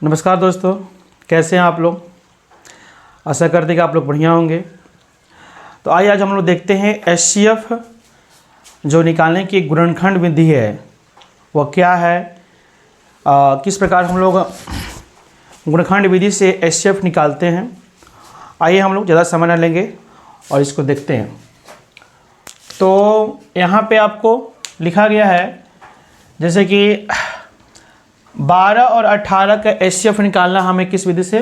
नमस्कार दोस्तों, कैसे हैं आप लोग। आशा करते हैं कि आप लोग बढ़िया होंगे। तो आइए आज हम लोग देखते हैं एचसीएफ जो निकालने की गुणनखंड विधि है वह क्या है, किस प्रकार हम लोग गुणनखंड विधि से एचसीएफ निकालते हैं। आइए हम लोग ज़्यादा समय न लेंगे और इसको देखते हैं। तो यहाँ पे आपको लिखा गया है जैसे कि 12 और 18 का एचसीएफ निकालना हमें किस विधि से,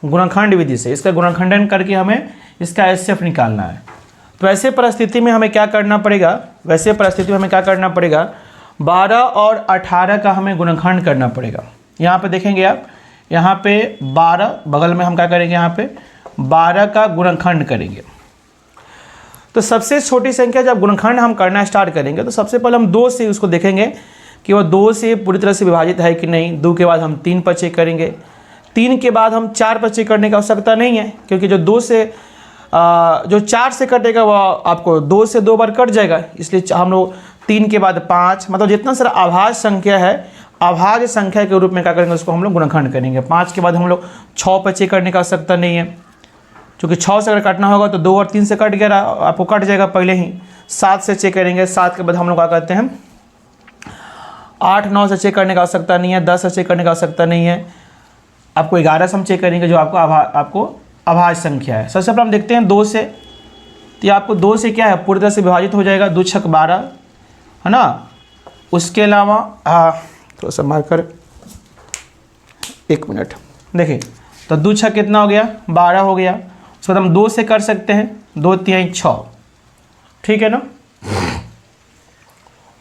गुणनखंड विधि से। इसका गुणनखंडन करके हमें इसका एचसीएफ निकालना है। तो ऐसे परिस्थिति में हमें क्या करना पड़ेगा, 12 और 18 का हमें गुणनखंड करना पड़ेगा। यहाँ पे देखेंगे आप, यहाँ पे 12 बगल में हम क्या करेंगे, यहाँ पे 12 का गुणनखंड करेंगे। तो सबसे छोटी संख्या जब गुणनखंड हम करना स्टार्ट करेंगे तो सबसे पहले हम 2 से उसको देखेंगे कि वह 2 से पूरी तरह से विभाजित है कि नहीं। 2 के बाद हम 3 पर चेक करेंगे। 3 के बाद हम 4 पर चेक करने की आवश्यकता नहीं है, क्योंकि जो 4 से कटेगा वह आपको 2 से 2 बार कट जाएगा। इसलिए हम लोग 3 के बाद 5, मतलब जितना सारा अभाज्य संख्या है, अभाज्य संख्या के रूप में क्या करेंगे, उसको हम लोग गुणनखंड करेंगे। 5 के बाद हम लोग 6 पर चेक करने की आवश्यकता नहीं है, क्योंकि 6 से अगर काटना होगा तो 2 और 3 से कट गया, आपको कट जाएगा पहले ही। 7 से चेक करेंगे। 7 के बाद हम लोग क्या करते हैं, 8, 9 से चेक करने की आवश्यकता नहीं है, 10 से चेक करने की आवश्यकता नहीं है। आपको 11 से हम चेक करेंगे, जो आपको अभाज्य संख्या है। सबसे पहले हम देखते हैं 2 से। तो ये आपको 2 से क्या है, पूरी तरह से विभाजित हो जाएगा। 2 छक 12 है ना। उसके अलावा थोड़ा सा मार्कर, 1 मिनट देखिए। तो 2 छक कितना हो गया, 12 हो गया। उसके बाद हम 2 से कर सकते हैं, 2 3 6, ठीक है ना।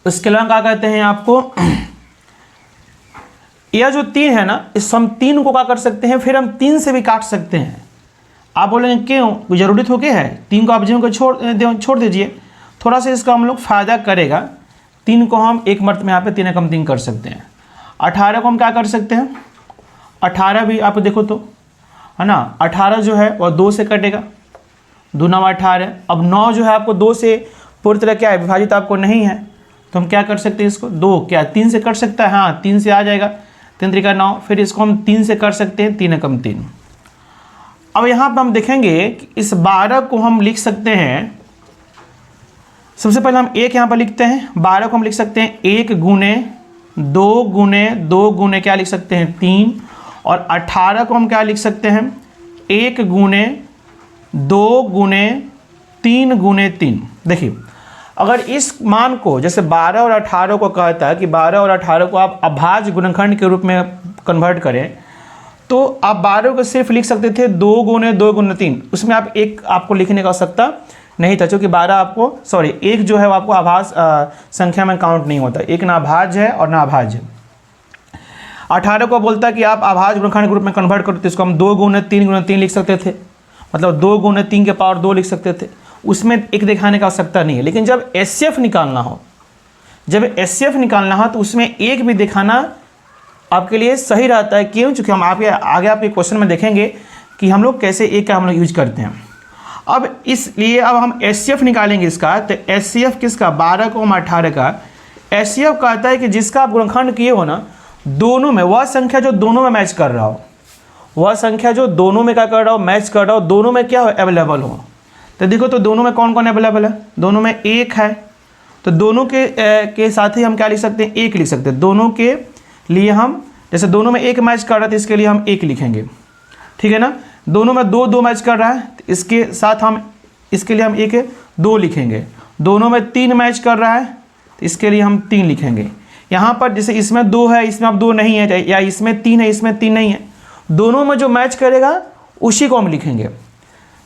उसके अलावा क्या कहते हैं आपको, यह जो 3 है ना, इस हम 3 को क्या कर सकते हैं, फिर हम 3 से भी काट सकते हैं। आप बोलेंगे क्यों, जरूरी तो क्या है, 3 को आप जीवन को छोड़ दीजिए, थोड़ा सा इसका हम लोग फ़ायदा करेगा। 3 को हम एक मर्त में यहाँ पे 3 एकम 3 कर सकते हैं। 18 को हम क्या कर सकते हैं, 18 भी आप देखो तो है ना, 18 जो है वह 2 से कटेगा, 2 9 18। अब 9 जो है आपको 2 से पूरी तरह क्या है, विभाजित आपको नहीं है, तो हम क्या कर सकते हैं, इसको 2 क्या 3 से कर सकता है, हाँ 3 से आ जाएगा, 3 3 9। फिर इसको हम 3 से कर सकते हैं, 3 एकम 3। अब यहाँ पर हम देखेंगे कि इस 12 को हम लिख सकते हैं। सबसे पहले हम 1 यहाँ पर लिखते हैं। 12 को हम लिख सकते हैं 1 गुने 2 गुने क्या लिख सकते हैं, 3। और 18 को हम क्या लिख सकते हैं, 1 गुने 2 गुने 3 गुने 3। देखिए, अगर इस मान को जैसे 12 और 18 को कहता है कि 12 और 18 को आप अभाज्य गुणनखंड के रूप में कन्वर्ट करें, तो आप 12 को सिर्फ लिख सकते थे 2 गुने 3। उसमें आप 1 आपको लिखने का आवश्यकता नहीं था, क्योंकि 12 आपको 1 जो है वो आपको अभाज्य संख्या में काउंट नहीं होता। 1 ना अभाज्य है और ना अभाज्य। 18 को बोलता है कि आप अभाज्य गुणनखंड के रूप में कन्वर्ट करो, तो इसको हम 2 गुने 3 लिख सकते थे, मतलब 2 गुने 3 के पावर 2 लिख सकते थे। उसमें 1 दिखाने की आवश्यकता नहीं है। लेकिन जब एचसीएफ निकालना हो, तो उसमें 1 भी दिखाना आपके लिए सही रहता है। क्यों? क्योंकि हम आगे आपके क्वेश्चन में देखेंगे कि हम लोग कैसे 1 का हम लोग यूज करते हैं। अब इसलिए अब हम एचसीएफ निकालेंगे इसका। तो एचसीएफ किसका, 12 को 18 का। एचसीएफ कहता है कि जिसका आप गुणनखंड किए हो ना, दोनों में वह संख्या जो दोनों में मैच कर रहा हो, मैच कर रहा हो, दोनों में क्या हो, अवेलेबल हो। तो देखो, तो दोनों में कौन कौन अवेलेबल है, दोनों में 1 है। तो दोनों के साथ ही हम क्या लिख सकते हैं, 1 लिख सकते हैं। दोनों के लिए हम, जैसे दोनों में 1 मैच कर रहा है तो इसके लिए हम 1 लिखेंगे, ठीक है ना। दोनों में 2 मैच कर रहा है तो इसके साथ हम, इसके लिए हम 2 लिखेंगे। दोनों में 3 मैच कर रहा है तो इसके लिए हम 3 लिखेंगे। यहाँ पर जैसे इसमें 2 है, इसमें अब 2 नहीं है, या इसमें 3 है, इसमें 3 नहीं है, दोनों में जो मैच करेगा उसी को हम लिखेंगे।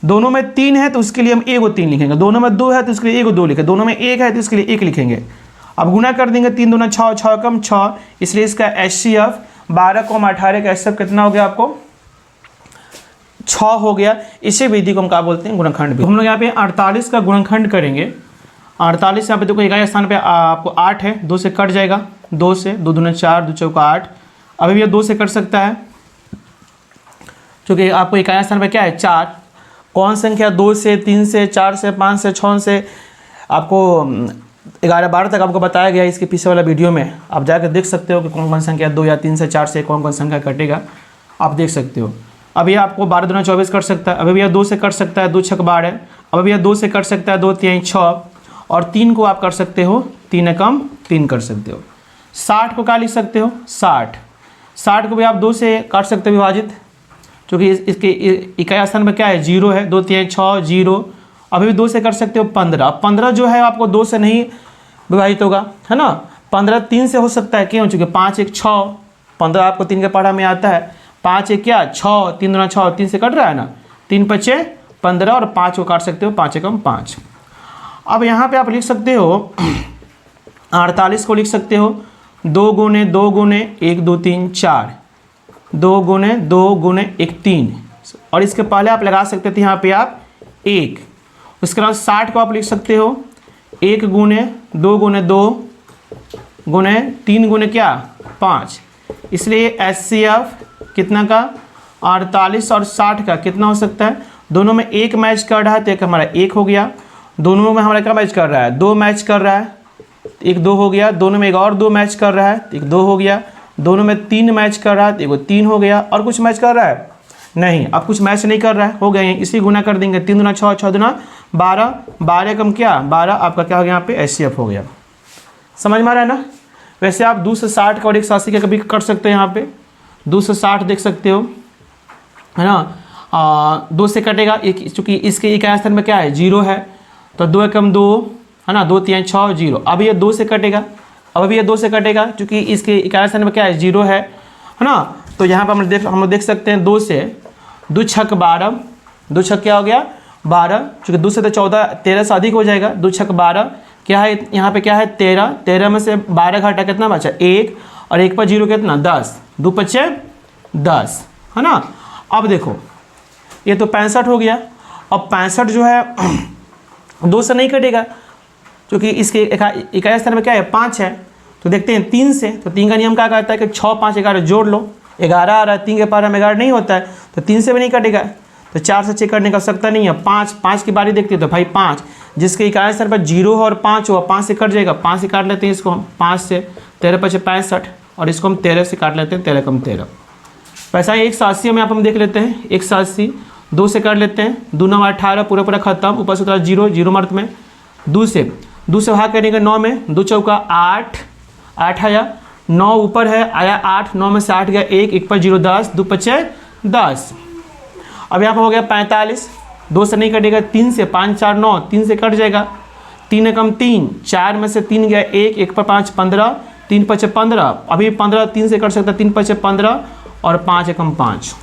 दोनों में 3 है तो उसके लिए हम 3 लिखेंगे। दोनों में 2 है तो उसके लिए 2 लिखेंगे। दोनों में 1 है तो इसके लिए 1 लिखेंगे। अब गुना कर देंगे, 3 दूना 6, 6 कम 6। इसलिए इसका एचसीएफ 12 को 18 का एचसीएफ कितना हो गया, आपको 6 हो गया। इसी विधि को हम क्या बोलते हैं, गुणनखंड विधि। हम लोग यहाँ पे 48 का गुणनखंड करेंगे। 48 यहाँ पे देखो, इकाई स्थान पे आपको 8 है, 2 से कट जाएगा, 2 से 2 दूना 4, 2 चौका 8। अभी भी 2 से कट सकता है, क्योंकि आपको इकाई स्थान पे क्या है, 4। कौन संख्या 2 से 3 से 4 से 5 से 6 से आपको 11 12 तक आपको बताया गया इसके पीछे वाला वीडियो में। आप जाकर देख सकते हो कि कौन कौन संख्या 2 या 3 से 4 से कौन कौन संख्या कटेगा। आप देख सकते हो। अभी आपको 12 दूना 24 कर सकता है, अभी भैया 2 से कर सकता है, 2 छक 12, अब भैया 2 से कर सकता है, 2 3 6, और 3 को आप कर सकते हो 3 एकम 3 कर सकते हो। 60 को क्या लिख सकते हो 60 को भी आप 2 से काट सकते हो विभाजित, क्योंकि इसके इकाई स्थान में क्या है 0 है, 2 3 6 0, अभी भी 2 से कर सकते हो 15 जो है आपको 2 से नहीं विभाजित होगा, है ना। 15 3 से हो सकता है, क्यों, चूँकि 5 1 6, 15 आपको 3 के पढ़ा में आता है, 5 1 क्या 6, 3 दूना 6, 3 से कट रहा है ना, 3 5 15, और 5 को काट सकते हो 5 एकम 5। अब यहाँ पे आप लिख सकते हो 48 को लिख सकते हो 2 गुने 2 गुने 1 2 3 4, 2 गुने 2 गुने 1 3, और इसके पहले आप लगा सकते थे यहाँ पे आप 1। उसके बाद 60 को आप लिख सकते हो 1 गुने 2 गुने 2 गुने 3 गुने क्या 5, इसलिए HCF कितना का 48 और 60 का कितना हो सकता है, दोनों में 1 मैच कर रहा है तो एक हमारा 1 हो गया, दोनों में हमारा क्या मैच कर रहा है 2 मैच कर रहा है, 1 2 हो गया, दोनों में एक और 2 मैच कर रहा है तो 1 2 हो गया, दोनों में 3 मैच कर रहा है तो 1 3 हो गया, और कुछ मैच कर रहा है नहीं, अब कुछ मैच नहीं कर रहा है, हो गए हैं, इसी गुना कर देंगे, 3 दूना 6 6 दूना 12, 12 कम क्या 12, आपका क्या हो गया यहाँ पे HCF हो गया। समझ में आ रहा है ना। वैसे आप 2 से 60 का और 180 का कभी कर सकते हैं, यहाँ पे 2 से 60 देख सकते हो, है ना। 2 से कटेगा, चूँकि इसके इकाई स्थान में क्या है 0 है, तो 2 एकम 2, है ना, 2 3 6 0, अब ये 2 से कटेगा, अब ये 2 से कटेगा, चूँकि इसके इकाई स्थान में क्या है 0 है ना। तो यहाँ पर हम देख सकते हैं 2 से 2 छक 12, 2 छक क्या हो गया 12, चूँकि 2 से तो 14 13 से अधिक हो जाएगा, 2 छक 12 क्या है यहाँ पे क्या है 13, 13 में से 12 घटा कितना बचा 1, और 1 पर 0 कितना 10, 2 5 10, है ना। अब देखो ये तो 65 हो गया, अब 65 जो है 2 से नहीं कटेगा, क्योंकि इसके इकाई स्थान में क्या है 5 है, तो देखते हैं 3 से, तो 3 का नियम क्या कहता है कि 6 5 11 जोड़ लो, 11 आ रहा है, 3 के पार में 11 नहीं होता है, तो 3 से भी नहीं कटेगा, तो 4 से चेक करने का आवश्यकता नहीं है। 5 की बारी देखते हैं, तो भाई 5 जिसके इकाई स्थान पर 0 है और 5 हुआ, 5 से कट जाएगा, 5 से काट लेते हैं इसको हम, 5 से 13 5 65, और इसको हम 13 से काट लेते हैं, 13 कम 13। वैसा ही 180 में आप हम देख लेते हैं, 180 2 से कर लेते हैं, 2 9 18 पूरा खत्म, ऊपर से 0 0 मर्द में, 2 से भाग करने का 9 में, 2 चौका 8 आया, 9 ऊपर है आया 8, 9 में से 8 गया 1, 1 पर 0 10, 2 5 10। अब यहाँ पर हो गया 45, 2 से नहीं कटेगा, 3 से 5 4 9, 3 से कट जाएगा, 3 एकम 3, 4 में से 3 गया 1, 1 पर 5 15, 3 5 15, अभी 15 3 से कट सकता है, 3 5 15, और 5 एकम 5।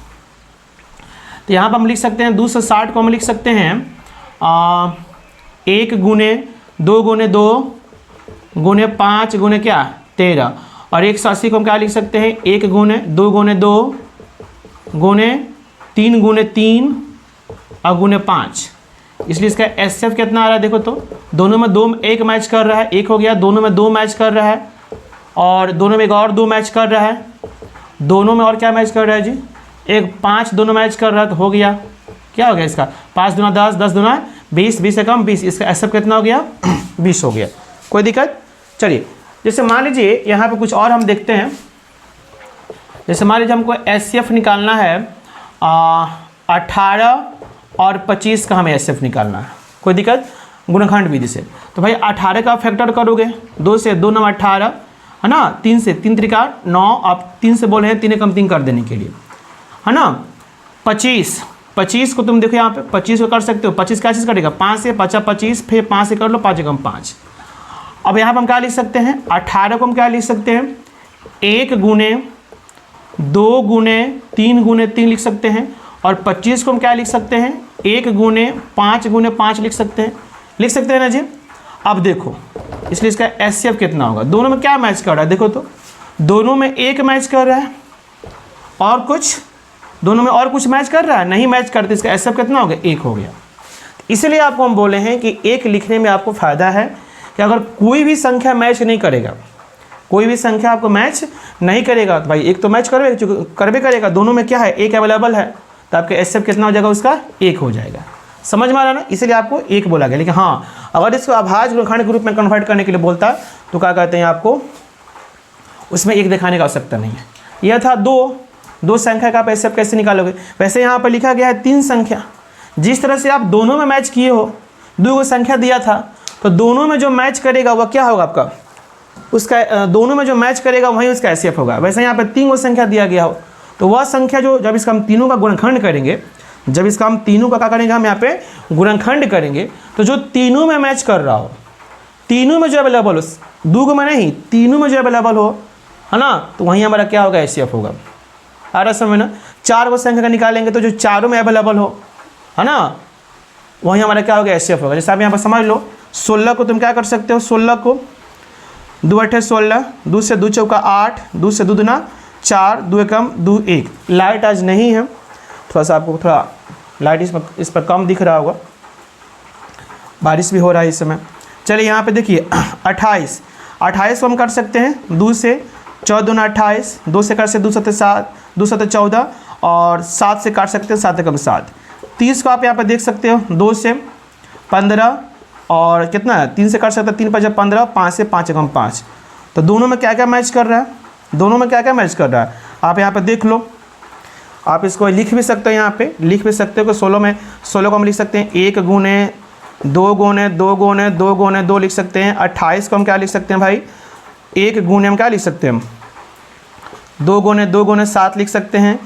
तो यहाँ पर हम लिख सकते हैं 2 से 60 को हम लिख सकते हैं 1 गुने 2 गुने 2 गुने 5 गुने क्या 13, और 180 को हम क्या लिख सकते हैं 1 गुने 2 गुने 2 गुने 3 गुने 3 और गुने 5, इसलिए इसका HCF कितना आ रहा है देखो, तो दोनों में 2 1 मैच कर रहा है, 1 हो गया, दोनों में 2 मैच कर रहा है, और दोनों में एक और 2 मैच कर रहा है, दोनों में और क्या मैच कर रहा है जी 1 5 दोनों मैच कर रहा है, तो हो गया क्या हो गया इसका 5 दूना 10, 10 दूना 20, 20 से कम 20, इसका HCF कितना हो गया 20 हो गया। कोई दिक्कत। चलिए जैसे मान लीजिए यहाँ पे कुछ और हम देखते हैं, जैसे मान लीजिए हमको HCF निकालना है 18 और 25 का हमें HCF निकालना है, कोई दिक्कत, गुणनखंड विधि से। तो भाई 18 का फैक्टर करोगे, 2 से 2 9 18, है ना, 3 से 3 त्रिका 9, आप 3 से बोले हैं 3 कम 3 कर देने के लिए, है ना। 25 को तुम देखो यहाँ पे 25 को कर सकते हो, 25 क्या चीज़ करेगा 5 से 50 25, फिर 5 से कर लो, 5 कम 5। अब यहाँ पर हम क्या लिख सकते हैं 18 को हम क्या लिख सकते हैं 1 गुने 2 गुने 3 लिख सकते हैं, और 25 को हम क्या लिख सकते हैं 1 गुने 5 लिख सकते हैं ना जी। अब देखो इसलिए इसका HCF कितना होगा, दोनों में क्या मैच कर रहा है देखो, तो दोनों में 1 मैच कर रहा है, और कुछ दोनों में और कुछ मैच कर रहा है नहीं मैच करते, इसका HCF कितना हो गया 1 हो गया। इसलिए आपको हम बोले हैं कि 1 लिखने में आपको फ़ायदा है कि अगर कोई भी संख्या मैच नहीं करेगा, कोई भी संख्या आपको मैच नहीं करेगा, तो भाई 1 तो मैच करबे करेगा, दोनों में क्या है 1 अवेलेबल है, तो आपके HCF कितना हो जाएगा उसका 1 हो जाएगा। समझ में आ रहा है ना, इसलिए आपको 1 बोला गया। लेकिन हाँ अगर इसको अभाज्य गुणनखंड के रूप में कन्वर्ट करने के लिए बोलता तो क्या कहते हैं आपको उसमें 1 दिखाने की आवश्यकता नहीं है। यह था 2, दो संख्या का आप एचसीएफ कैसे निकालोगे। वैसे यहाँ पर लिखा गया है 3 संख्या, जिस तरह से आप दोनों में मैच किए हो, 2 संख्या दिया था तो दोनों में जो मैच करेगा वह क्या होगा आपका, उसका दोनों में जो मैच करेगा वही उसका एचसीएफ होगा। वैसे यहाँ पर 3 संख्या दिया गया हो तो वह संख्या जो जब इसका हम तीनों का गुणनखंड करेंगे, जब इसका हम तीनों का क्या करेंगे, हम यहाँ पे गुणनखंड करेंगे तो जो तीनों में मैच कर रहा हो, तीनों में जो अवेलेबल हो, 2 में नहीं, तीनों में जो अवेलेबल हो, है ना, तो वहीं हमारा क्या होगा, एचसीएफ होगा। आ रहा समझ ना। 4 संख्या का निकालेंगे तो जो चारों में अवेलेबल हो, है ना, वहीं हमारा क्या होगा, एचसीएफ होगा। जैसे आप यहाँ पर समझ लो 16 को तुम क्या कर सकते हो, 16 को 2 8 16, 2 से 2 चौका 8, 2 से 2 दूना 4, 2 एकम 2 1। लाइट आज नहीं है, थोड़ा सा आपको थोड़ा लाइट इस पर कम दिख रहा होगा, बारिश भी हो रहा है इस समय। चलिए यहाँ पे देखिए 28 को हम कर सकते हैं 2 से, 14 दूना 28, 2 से कर सकते 2 7 7, 2 7 14 और 7 से काट सकते हैं 7 एकम 7। 30 को आप यहाँ पर देख सकते हो 2 से 15 और कितना है, 3 से कर सकते हैं 3 5 15, 5 से 5 एकम 5। तो दोनों में क्या क्या मैच कर रहा है, दोनों में क्या क्या मैच कर रहा है आप यहाँ पर देख लो। आप इसको लिख भी सकते हो, यहाँ पे लिख भी सकते हो कि 16 को हम लिख सकते हैं 1 गुने 2 गुने 2 गुने 2 गुने 2 लिख सकते हैं। 28 को हम क्या लिख सकते हैं भाई, 1 गुने हम क्या लिख सकते हैं, 2 गुने 2 गुने 7 लिख सकते हैं।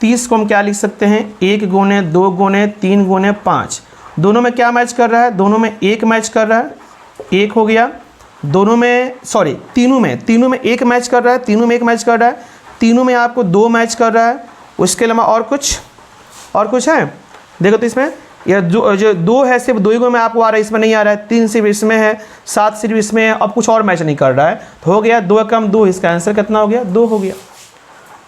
30 को हम क्या लिख सकते हैं, 1 गुने 2 गुने 3 गुने 5। दोनों में क्या मैच कर रहा है, दोनों में 1 मैच कर रहा है, 1 हो गया। दोनों में सॉरी तीनों में 1 मैच कर रहा है, तीनों में 1 मैच कर रहा है, तीनों में आपको 2 मैच कर रहा है। उसके अलावा और कुछ है, देखो तो इसमें यह जो 2 है सिर्फ 2 में आपको आ रहा है, इसमें नहीं आ रहा है। 3 सिर्फ इसमें है, 7 सिर्फ इसमें है, अब कुछ और मैच नहीं कर रहा है। तो हो गया 2 एकम 2, इसका आंसर कितना हो गया, 2 हो गया।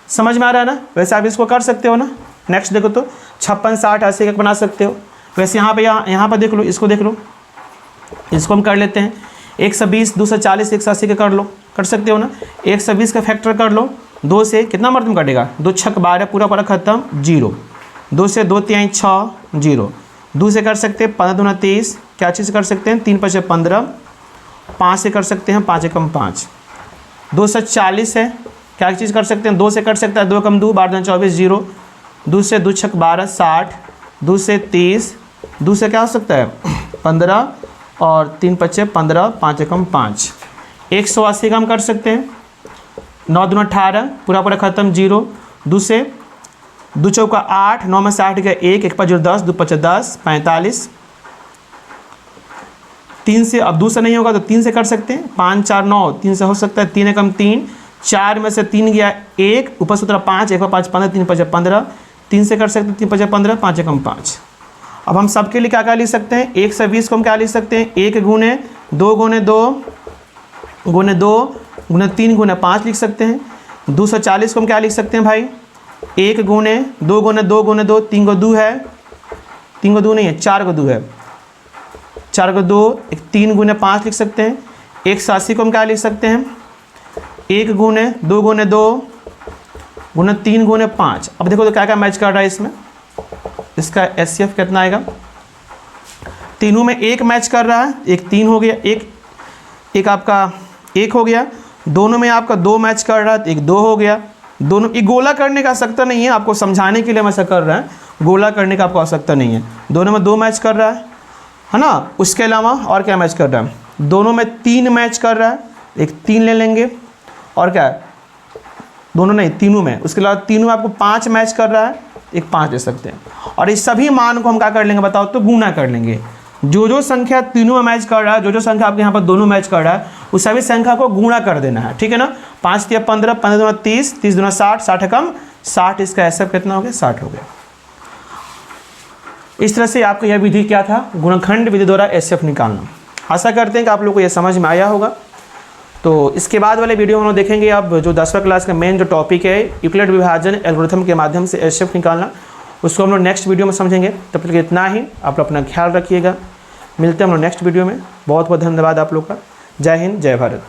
समझ में आ रहा है ना। वैसे आप इसको कर सकते हो ना। नेक्स्ट देखो तो 56 60 80 का बना सकते हो। वैसे यहाँ पर देख लो, इसको देख लो, इसको हम कर लेते हैं 120 240 180 का कर सकते हो ना। 120 का फैक्टर कर लो, 2 से कितना मर्द कटेगा, 2 6 12, पूरा खत्म 0। 2 से 2 3 6 0। 2 से कर सकते हैं 15 दूना 23, क्या चीज़ कर सकते हैं 3 5 15, 5 से कर सकते हैं 5 एकम 5। 2 से 40 है, क्या चीज़ कर सकते हैं, 2 से कर सकते हैं 2 एकम 2, 12 24 0। 2 से 2 6 12 60, 2 से 30, 2 से क्या हो सकता है 15 और 3 5 15, 5 एकम 5। 180 का हम कर सकते हैं 9 दूना 18, पूरा खत्म 0। 2 से 2 चौका 8, 9 में से 8 गया 1, 1 5 10, 2 5 10, 45। 3 से अब 2 से नहीं होगा तो 3 से कर सकते हैं 5 4 9, 3 से हो सकता है 3 एकम 3, 4 में से 3 गया 1, ऊपर सूत्र 5, 1 5 15, 3 5 15, 3 से कर सकते हैं 3 5 15, 5 एकम 5। अब हम सबके लिए क्या क्या लिख सकते हैं, 120 को हम क्या लिख सकते हैं 1 गुने 2 गुने 2 गुने 2 गुने 3 गुने 5 लिख सकते हैं। 240 को हम क्या लिख सकते हैं भाई, 1 गुने 2 गुने 2 गुने 2, 3 को 2 है, 3 को 2 नहीं है 4 को 2 है, 4 को 2, 3 गुने 5 लिख सकते हैं। 180 को हम क्या लिख सकते हैं 1 गुने 2 गुने 2 गुने 3 गुने 5। अब देखो तो क्या क्या मैच कर रहा है इसमें, इसका एचसीएफ कितना आएगा, तीनों में 1 मैच कर रहा है, एक 3 हो गया, एक आपका 1 हो गया। दोनों में आपका 2 मैच कर रहा है तो एक 2 हो गया। दोनों ये गोला करने का आवश्यकता नहीं है, आपको समझाने के लिए हम ऐसा कर रहे हैं, गोला करने का आपको आवश्यकता नहीं है। दोनों में 2 मैच कर रहा है ना। उसके अलावा और क्या मैच कर रहा है, दोनों में 3 मैच कर रहा है, एक 3 ले लेंगे। और क्या है, दोनों नहीं तीनों में, उसके अलावा तीनों में आपको 5 मैच कर रहा है, एक 5 ले सकते हैं। और इस सभी मान को हम क्या कर लेंगे बताओ तो गुना कर लेंगे। जो संख्या तीनों में मैच कर रहा है, जो संख्या आपके यहाँ पर दोनों मैच कर रहा है, उस सभी संख्या को गुणा कर देना है, ठीक है ना। 5 3 15, 15 दूना 30, 30 दूना 60, 60 एकम 60, इसका एचसीएफ कितना हो गया 60 हो गया। इस तरह से आपका यह विधि क्या था, गुणनखंड विधि द्वारा एचसीएफ निकालना। आशा करते हैं कि आप लोग को यह समझ में आया होगा। तो इसके बाद वाले वीडियो में हम लोग देखेंगे अब जो 10वीं क्लास का मेन जो टॉपिक है यूक्लिड विभाजन एल्गोरिथम के माध्यम से एचसीएफ निकालना, उसको हम लोग नेक्स्ट वीडियो में समझेंगे। तब तक इतना ही, आप लोग अपना ख्याल रखिएगा। मिलते हैं हम लोग नेक्स्ट वीडियो में। बहुत बहुत धन्यवाद आप लोग का। जय हिंद, जय भारत।